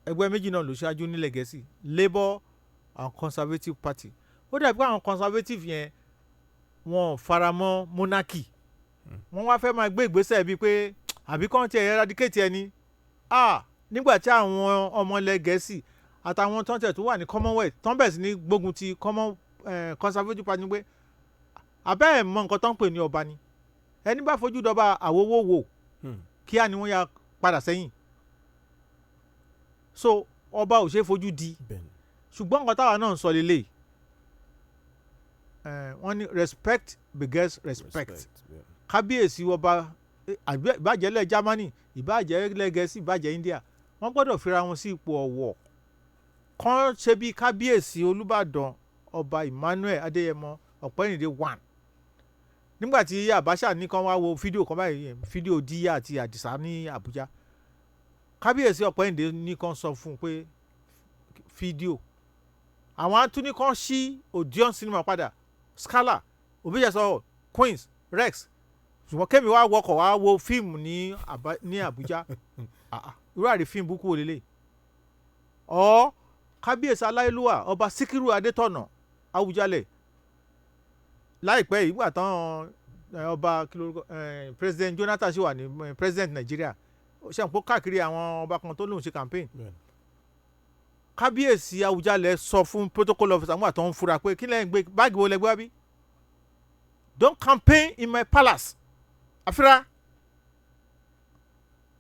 ẹgbẹ́ méjì náà ló ṣáájú nílẹ̀ Gẹ̀ẹ́sì, Labour and Conservative Party. Ó dàbí pé àwọn conservative yẹn wọn fara mọ́ monarchy. Wọ́n wá fẹ́ máa gbé ìgbésẹ̀ bíi pé àbí kàn tiẹ̀ eradicate ẹni. Nígbà tí àwọn ọmọ ilẹ̀ Gẹ̀ẹ́sì àtàwọn tó ń tẹ̀ tó wà ní Commonwealth tó ń bẹ̀ sí ní gbógun ti Conservative Party pé abẹ́ ẹ̀ mọ nǹkan tó ń pè ní ọba ni. Ẹni bá fojú dọba àwòwò wò kíá ni wọ́n ya padà sẹ́yìn. So ọba ò ṣe é fojú di. Ṣùgbọ́n nǹkan táwa náà ń sọ lélẹ̀ wọ́n ní respect begets respect. Kábíyèsí ọba ìbàjẹ́ ilẹ̀ Germany, ìbàjẹ́ ilẹ̀ Gẹ̀ẹ́sì, ìbàjẹ́ India, wọ́n gbọ́dọ̀ fira wọn sí ipò ọ̀wọ̀. Kàn ṣe bí Kábíyèsí Olúbàdàn ọba Emmanuel Adéyẹmọ Ọ̀pẹ́yìndé 1. Nígbà tí Abacha ní kán wá wo fídíò kan báyìí, fídíò Díyà àti Àdìsá ní Àbújá, Kábíyèsí Ọ̀pẹ́yìndé ní kán sọ fún un pé fídíò àwọn atúní kan ṣí Odeon cinema padà, Scala, Obijaso, Queens, Rex, ṣùgbọ́n kémi wá wọkọ̀ wá wo fíìmù ní Àbújá. Irú àrí fíìmù búkú òlélẹ̀. Kábíyèsí Aláyélúwà ọba Síkírù Adétọ̀nà Awùjalẹ̀ láìpẹ́ yìí gbà tán ọba President Jonathan ṣì wà ní President Nàìjíríà, ṣe àpò káàkiri àwọn ọba kan tó lóun ṣe campaign. Kábíyèsí Awùjalẹ̀ sọ fún protocol officer àwọn àtọ̀ ń fura pé kí lẹ́yìn gbé báàgì wo lẹ́gbẹ́ wá bí? Don't campaign in my palace. Àfírà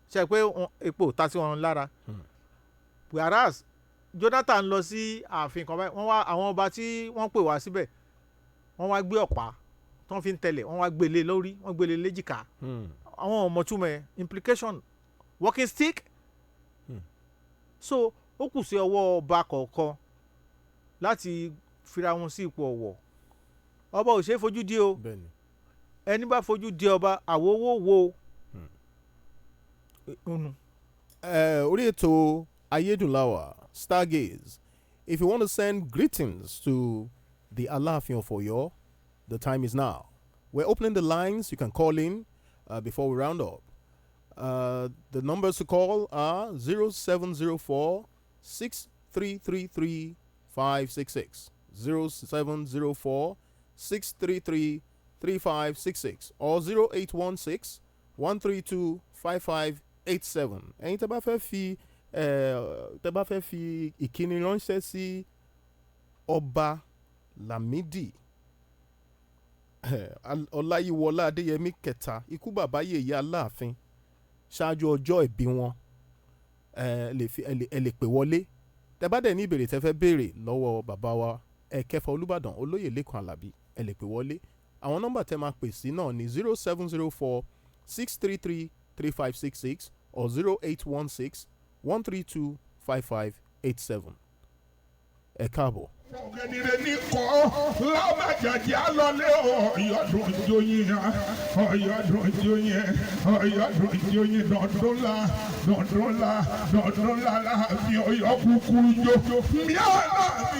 ṣe pé epo ta sí wọn lára. Whereas Jonathan lọ sí ààfin kan báyìí, wọ́n wá àwọn ọba tí wọ́n pè wá síbẹ̀, wọ́n wá gbé ọ̀pá tí wọ́n fi ń tẹ̀lẹ̀, wọ́n wá gbélé lórí, wọ́n gbélé léjìká. Àwọn ọmọ túmọ̀ implication walking stick. So ó kù sí ọwọ́ ọba kọ̀ọ̀kan láti fira wọn sí ipò ọ̀wọ̀. Ọba ò ṣe é fojú di o. Ẹni bá fojú di ọba àwòwò wo. Orí ètò Ayédùnláwà Stargaze. If you want to send greetings to the Alaafin of Oyo, the time is now. We're opening the lines. You can call in before we round up. The numbers to call are 0704 6333 566, 0704 633 3566 or 0816 132 5587. Ẹ̀yin tẹ́ bá fẹ́ fi ìkíni ránṣẹ́ sí Ọba Lamidi Ọláyíwọlá Adéyẹmí kẹta ikú bàbá yèyé Aláàfin ṣáájú ọjọ́ ìbí wọn ẹ lè pè wọlé. Tẹ́ bá dẹ̀ ní ìbéèrè tẹ́ fẹ́ béèrè lọ́wọ́ bàbá wa Èèkefà Olubadan Olóyè Lekan Alabi ẹ lè pè wọlé. Àwọn nọ́mbà tẹ́ máa pè sí náà ní 0704 633 3566 or 0816 132 5587. Ẹ káàbọ̀. Ọ̀gẹ̀dẹ̀ ní kọ́ lábàjáde alọ́lé ọ̀yọ́dún jóyin dọ̀dún la láàbí ọ̀yọ́ kúkúrú jó mìíràn láàbí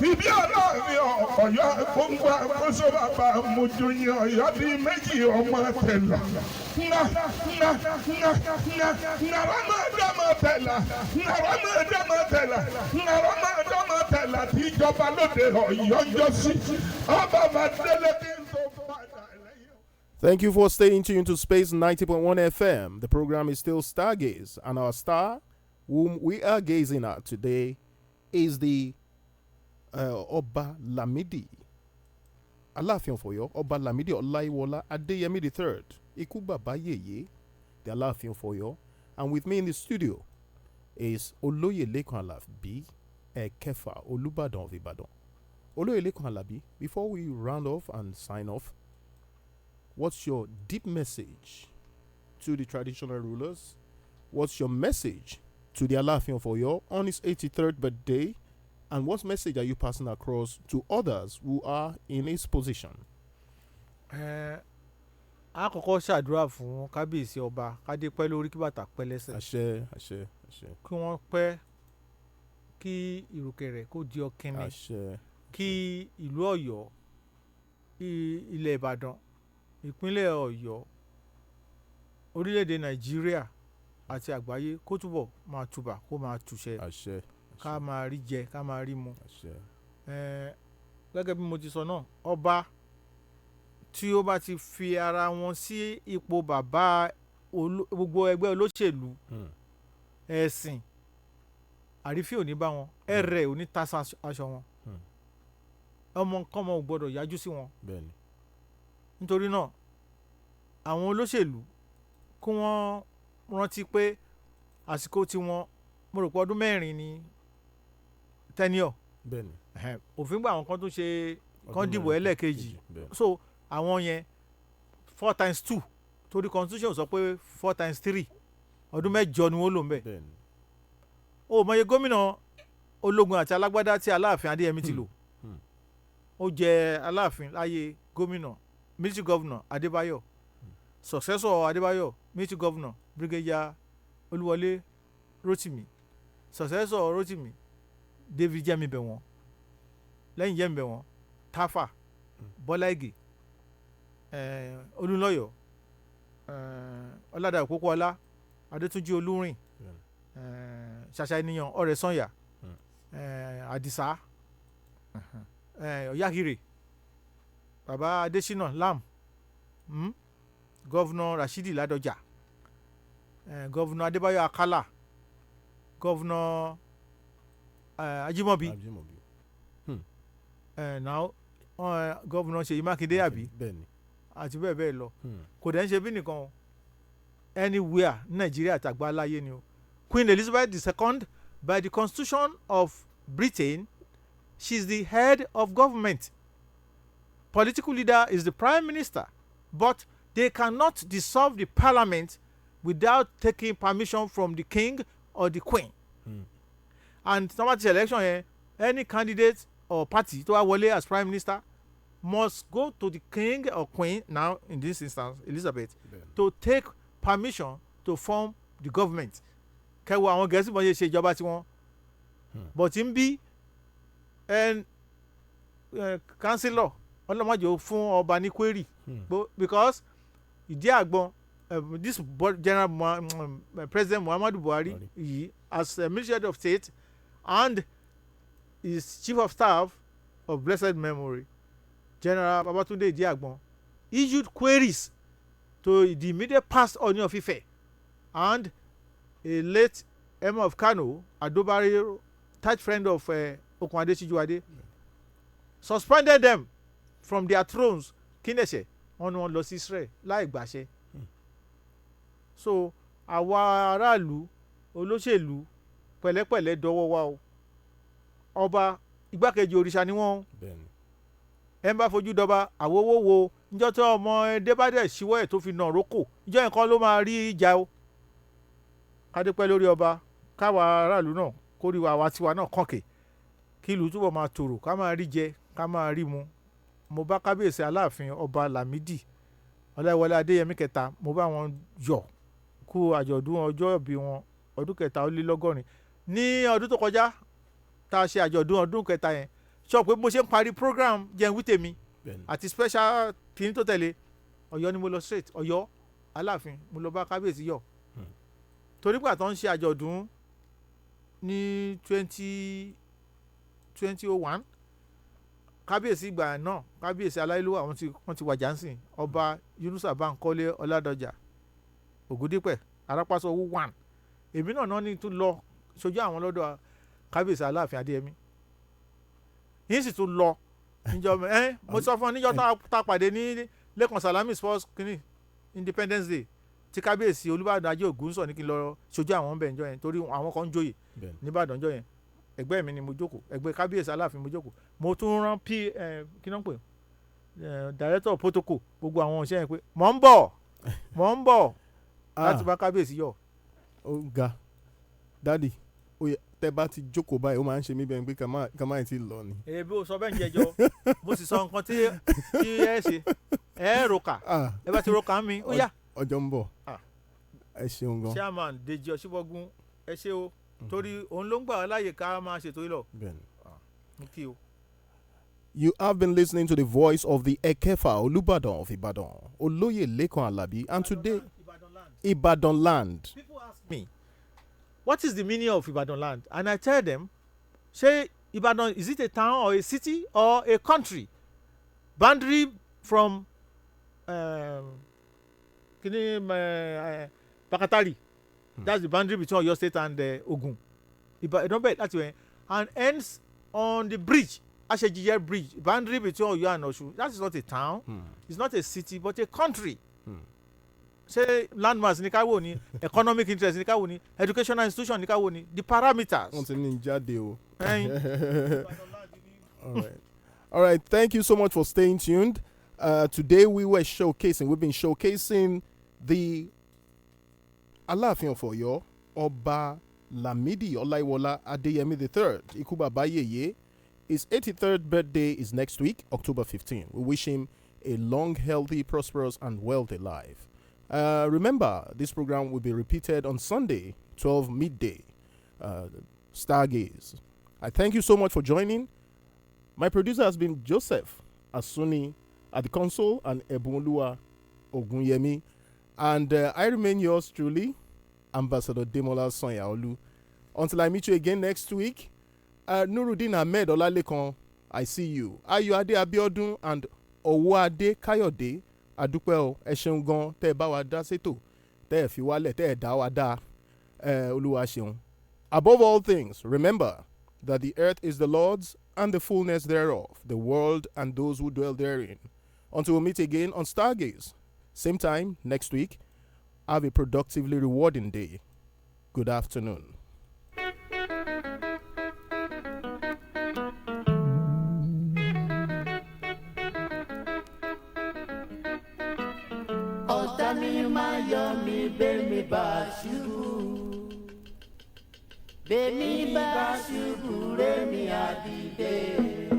ibi aláàbíọ̀ ọ̀yọ́ gbóngbà kóso bàbá mojoyin ọ̀yọ́ di méjì ọmọ tẹ̀lọ̀ nàrọ́mọdọ́mọtẹ̀lá tí ìjọba lóde ọ̀yọ́ jọ sí ọba bàdélé kí n tó padà lẹ́yìn. Thank you for staying tuned to Space 90.1 FM. The program is still Stargaze, and our star, whom we are gazing at today, is the Ọba Lamidi Alaafin of Ọ̀yọ́, Ọba Lamidi Ọláyíwọlá Adéyẹmí III, Ikú Bàbá Yèyé, the Alaafin of Ọ̀yọ́. And with me in the studio is Olóyè Lekan Alabi, Èèkefà Olubadan of Ibadan. Olóyè Lekan Alabi, before we round off and sign off, what's your deep message to the traditional rulers? What's your message to the Alaafin of Ọ̀yọ́ on his 83rd birthday? And what message are you passing across to others who are in his position? A kọ́kọ́ ṣàdúrà fún kábíyèsí ọba kádé pẹ́ lórí kí bàtà pẹ́ lẹ́sẹ̀. Àṣẹ, àṣẹ, àṣẹ. Kí wọ́n pẹ́ kí ìrùkẹ̀rẹ̀ kó di ọ̀kìnní. Àṣẹ. Kí ìlú Ọ̀yọ́, ilẹ̀ Ìbàdàn, ìpínlẹ̀ Ọ̀yọ́, orílẹ̀-èdè Nàìjíríà àti àgbáyé kó túbọ̀ máa tùbà kó máa tùṣẹ. Àṣẹ. Ká máa rí jẹ ká máa rí mu. Àṣẹ. Gẹ́gẹ́ bí mo ti sọ náà, ọba tí ó bá ti fi ara wọn sí ipò bàbá gbogbo ẹgbẹ́ olóṣèlú, ẹ̀sìn àrífín ò ní bá wọn, ẹ̀rẹ̀ ò ní ta aṣọ wọn, ọmọkọ́mọ ò gbọ́dọ̀ yájú sí wọn. Bẹ́ẹ̀ni. Nítorí náà àwọn olóṣèlú kí wọ́n rántí pé àsìkò tí wọ́n mo rò pé ọdún 4 ni tenure. Bẹ́ẹ̀ni. Òfin gbà àwọn kan tó ṣe kan dìbò ẹlẹ́ẹ̀kejì, so àwọn yẹn 4 times 2 torí constitution sọ pé 4 times 3 ọdún 8 ni wọ́n lò ń bẹ̀. Bẹ́ẹ̀ni. O mọye gómìnà ológun àti alágbádá tí Aláàfin Adéyẹmí ti lò. Ó jẹ Aláàfin láyé gómìnà military governor Adébáyọ̀, successor Adébáyọ̀ military governor Brigadier Olúwọlé Rótìmí, successor Rótìmí David Jẹ́mibẹ̀wọ̀n, lẹ́yìn Jẹ́mibẹ̀wọ̀n Tafa, Bọ́lá Ìgè, Olúnlọ́yọ̀, Ọládàpọ̀ Pópóọlá, Adétúnjí Olúrìn, Ṣàṣà Ènìyàn Ọ̀rẹ́sànyà, Àdìsá, Ọ̀yáhìrè, Bàbá Adésínà Lam, Gọ́vnọ̀ Rashidi Ládọjà, Gọ́vnọ̀ Adébáyọ̀ Akálà, Gọ́vnọ̀ Ajímọ̀bí, now Gọ́vnọ̀ Ṣèyí Mákindé àbí àti bẹ́ẹ̀ bẹ́ẹ̀ lọ. Kò dẹ̀ ń ṣe bí nìkan anywhere ní Nàìjíríà àtàgbà aláyé ni o. Queen Elizabeth II, by the Constitution of Britain, she is the head of government. Political leader is the prime minister, but they cannot dissolve the parliament without taking permission from the king or the queen. And somebody election here, any candidate or party to wọlé as prime minister must go to the king or queen, now in this instance Elizabeth, to take permission to form the government. Kẹwàá àwọn Gẹ̀ẹ́sì mọ̀ ṣe ìjọba tiwọn, but ń bí councillor ọlọ́mọdé fún ọba ní query because ìdí àgbọn General President Muhammadu Buhari yìí as Minister of State and his Chief of Staff of blessed memory, General Babatunde Idiagbon, issued queries to the immediate past Ooni of Ife and a late Emir of Kano, Adobari, tight friend of Okunade Sijuade, suspended them from their thrones. Kíndẹ̀ṣẹ̀ wọn ni wọ́n lọ sí Israel láì gbàṣẹ. So àwa aráàlú olóṣèlú pẹ̀lẹ́pẹ̀lẹ́ dọwọ́ wa o. Ọba igbákejì òrìṣà ni wọ́n. Ẹ ń bá fojú dọba àwòwò wo níjọ́ tí ọmọ ẹdẹ bá dẹ̀ ṣíwọ́ ẹ̀ tó fi nà rókò níjọ́ yẹn kan ló máa rí ìjà o. Kádépẹ́ lórí ọba káwa aráàlú náà kórìíwa àwa tiwa náà kànkè kí ìlú túbọ̀ máa tòrò ká máa rí jẹ ká máa rí mu. Mo bá kábíyèsí Aláàfin ọba Lámídì Ọláìwọlé Adéyẹmí kẹta mo bá wọn yọ̀ kú àjọ̀dún ọjọ́ ìbí wọn ọdún kẹta ó lé lọ́gọ́rin ní ọdún tó kọjá tá a ṣe àjọ̀dún ọdún kẹta yẹn sọ pé mo ṣe ń parí program jẹun wí tèmi àti special kìíní tó tẹ̀lé Ọ̀yọ́ ni mo lọ straight Ọ̀yọ́ Aláàfin mo lọ bá kábíyèsí yọ̀ torí gbà tó ń ṣe àjọ̀dún ní 2001 kábíyèsí ìgbà náà kábíyèsí aláìlúwà wọ́n ti wàjà ń sìn ọba Yunusa Bankole Ọládọjà Ògúndípẹ̀ Arápásọ owó 1 èmi náà ní tún lọ ṣojú àwọn lọ́dọ̀ kábíyèsí Aláàfin Adéyẹmí yìí sì tún lọ níjọ́ mo sọ fún ọ níjọ́ tá a pàdé ní Lẹ́kan Salami sports clinic Independence Day tí kábíyèsí Olúbàdàn Ajé Ògúnsọ̀ ní kí n lọ ṣojú àwọn ọ̀bẹ ìjọ yẹn torí àwọn kan ń joyè níbàdàn ìjọ yẹn ẹgbẹ́ mi ni mo jókòó ẹgbẹ́ kábíyèsí Aláàfin mo jókòó mo tún rán kí náà pè director protocol gbogbo àwọn òṣìṣẹ́ yẹn pé mò ń bọ̀ láti bá kábíyèsí yọ̀. ó ga dádì tẹ bá ti jókòó báyìí ó máa ń ṣe mí bẹ́ẹ̀ pé ká má ti lọ ni. èbí o sọ bẹ́ẹ̀ ń jẹjọ mo sì sọ nǹkan tí ẹ ṣe ẹ roka ẹ bá ti roka mi ó yá. ọjọ́ ń bọ̀ ẹ ṣeun gan. chairman Dèjì Ọ̀ṣíbọ́gún ẹ ṣe o torí òun ló ń gbà láàyè ká máa ṣètò ìlọ. You have been listening to the voice of the Èèkefà Olubadan of Ibadan, Olóyè Lekan Alabi, and today Ibadan land. People ask me, what is the meaning of Ibadan land? And I tell them, say Ibadan, is it a town or a city or a country? Boundary from Bakatari. That's the boundary between Oyo State and Ogun. That's where, and ends on the bridge, Ashejije Bridge, boundary between Oyo and Osun. That is not a town. It's not a city, but a country. Say landmass ní ká wò ní, economic interest ní ká wò ní, educational institution ní ká wò ní, the parameters. Wọ́n ti ní jáde o. All right. Thank you so much for staying tuned. Today we've been showcasing the Alaafin of Ọ̀yọ́, Ọba Lámídì Ọláìwọlá Adéyẹmí III, Ikú Bàbá Yèyé. His 83rd birthday is next week, October 15. We wish him a long, healthy, prosperous, and wealthy life. Remember, this program will be repeated on Sunday, 12 midday, Stargaze. I thank you so much for joining. My producer has been Joseph Asuni at the console and Ebunoluwa Ogunyemi. And I remain yours truly, Ambassador Demola Sonyaolu. Until I meet you again next week, Nuruddin Ahmed Olalekan, I see you. Ayoade Abiodun and Owóadé Káyọ̀dé, adúpẹ́ o, ẹ ṣeun gan tẹ́ ẹ bá wa dá sétò, tẹ́ ẹ fi wálẹ̀, tẹ́ ẹ dá wa dá, Olúwa ṣeun. Above all things, remember that the earth is the Lord's and the fullness thereof, the world and those who dwell therein. Until we meet again on Stargaze, same time next week, have a productively rewarding day. Good afternoon. Ọ̀tá mi máa yọ mí bẹ́mi bá ṣubú. Bẹ́mi bá ṣubú rémi àdìdé.